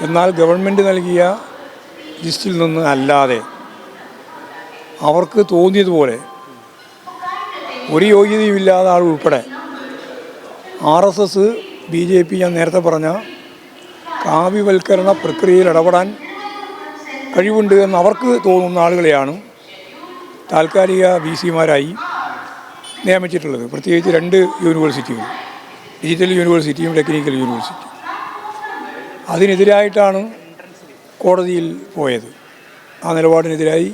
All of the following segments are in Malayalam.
എന്നാൽ ഗവൺമെൻറ് നൽകിയ ലിസ്റ്റിൽ നിന്ന് അല്ലാതെ അവർക്ക് തോന്നിയതുപോലെ ഒരു യോഗ്യതയുമില്ലാത്ത ആൾ ഉൾപ്പെടെ RSS BJP ഞാൻ നേരത്തെ പറഞ്ഞ കാവ്യവൽക്കരണ പ്രക്രിയയിൽ ഇടപെടാൻ കഴിവുണ്ട് എന്ന് അവർക്ക് തോന്നുന്ന ആളുകളെയാണ് താൽക്കാലിക VC-മാരായി നിയമിച്ചിട്ടുള്ളത്. പ്രത്യേകിച്ച് 2 യൂണിവേഴ്സിറ്റികൾ, ഡിജിറ്റൽ യൂണിവേഴ്സിറ്റിയും ടെക്നിക്കൽ യൂണിവേഴ്സിറ്റിയും. അതിനെതിരായിട്ടാണ് കോടതിയിൽ പോയത്. ആ നിലപാടിനെതിരായി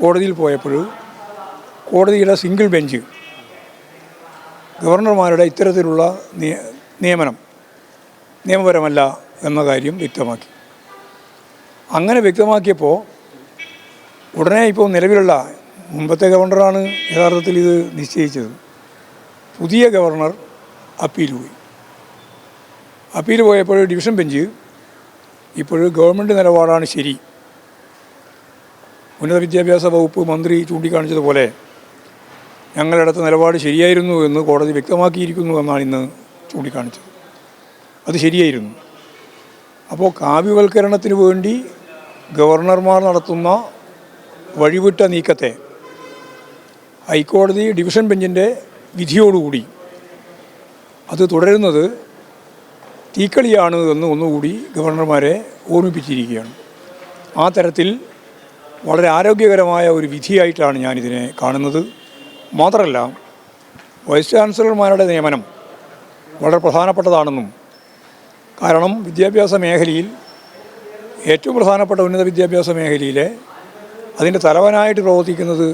കോടതിയിൽ പോയപ്പോൾ കോടതിയുടെ സിംഗിൾ ബെഞ്ച് ഗവർണർമാരുടെ ഇത്തരത്തിലുള്ള നിയമനം നിയമപരമല്ല എന്ന കാര്യം വ്യക്തമാക്കി. അങ്ങനെ വ്യക്തമാക്കിയപ്പോൾ ഉടനെ ഇപ്പോൾ നിലവിലുള്ള മുമ്പത്തെ ഗവർണറാണ് യഥാർത്ഥത്തിൽ ഇത് നിശ്ചയിച്ചത്. പുതിയ ഗവർണർ അപ്പീൽ പോയപ്പോൾ ഡിവിഷൻ ബെഞ്ച് ഇപ്പോൾ ഗവൺമെൻറ് നിലപാടാണ് ശരി, ഉന്നത വിദ്യാഭ്യാസ വകുപ്പ് മന്ത്രി ചൂണ്ടിക്കാണിച്ചതുപോലെ ഞങ്ങളെടുത്ത നിലപാട് ശരിയായിരുന്നു എന്ന് കോടതി വ്യക്തമാക്കിയിരിക്കുന്നു എന്നാണ് ഇന്ന് ചൂണ്ടിക്കാണിച്ചത്. അത് ശരിയായിരുന്നു. അപ്പോൾ കാവ്യവൽക്കരണത്തിന് വേണ്ടി ഗവർണർമാർ നടത്തുന്ന വഴിവിട്ട നീക്കത്തെ ഹൈക്കോടതി ഡിവിഷൻ ബെഞ്ചിൻ്റെ വിധിയോടുകൂടി അത് തുടരുന്നത് തീക്കളിയാണ് എന്ന് ഒന്നുകൂടി ഗവർണർമാരെ ഓർമ്മിപ്പിച്ചിരിക്കുകയാണ്. ആ തരത്തിൽ വളരെ ആരോഗ്യകരമായ ഒരു വിധിയായിട്ടാണ് ഞാനിതിനെ കാണുന്നത്. മാത്രമല്ല, വൈസ് ചാൻസലർമാരുടെ നിയമനം വളരെ പ്രധാനപ്പെട്ടതാണെന്നും, കാരണം വിദ്യാഭ്യാസ മേഖലയിൽ ഏറ്റവും പ്രധാനപ്പെട്ട ഉന്നത വിദ്യാഭ്യാസ മേഖലയിലെ അതിൻ്റെ തലവനായിട്ട് പ്രവർത്തിക്കുന്നത്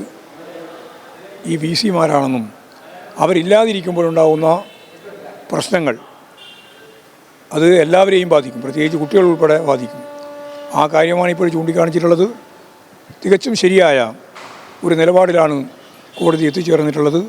ഈ VC-മാരാണെന്നും അവരില്ലാതിരിക്കുമ്പോഴുണ്ടാകുന്ന പ്രശ്നങ്ങൾ അത് എല്ലാവരെയും ബാധിക്കും, പ്രത്യേകിച്ച് കുട്ടികൾ ഉൾപ്പെടെ ബാധിക്കും. ആ കാര്യമാണ് ഇപ്പോൾ ചൂണ്ടിക്കാണിച്ചിട്ടുള്ളത്. തികച്ചും ശരിയായ ഒരു നിലപാടിലാണ് കോടതി എത്തിച്ചേർന്നിട്ടുള്ളത്.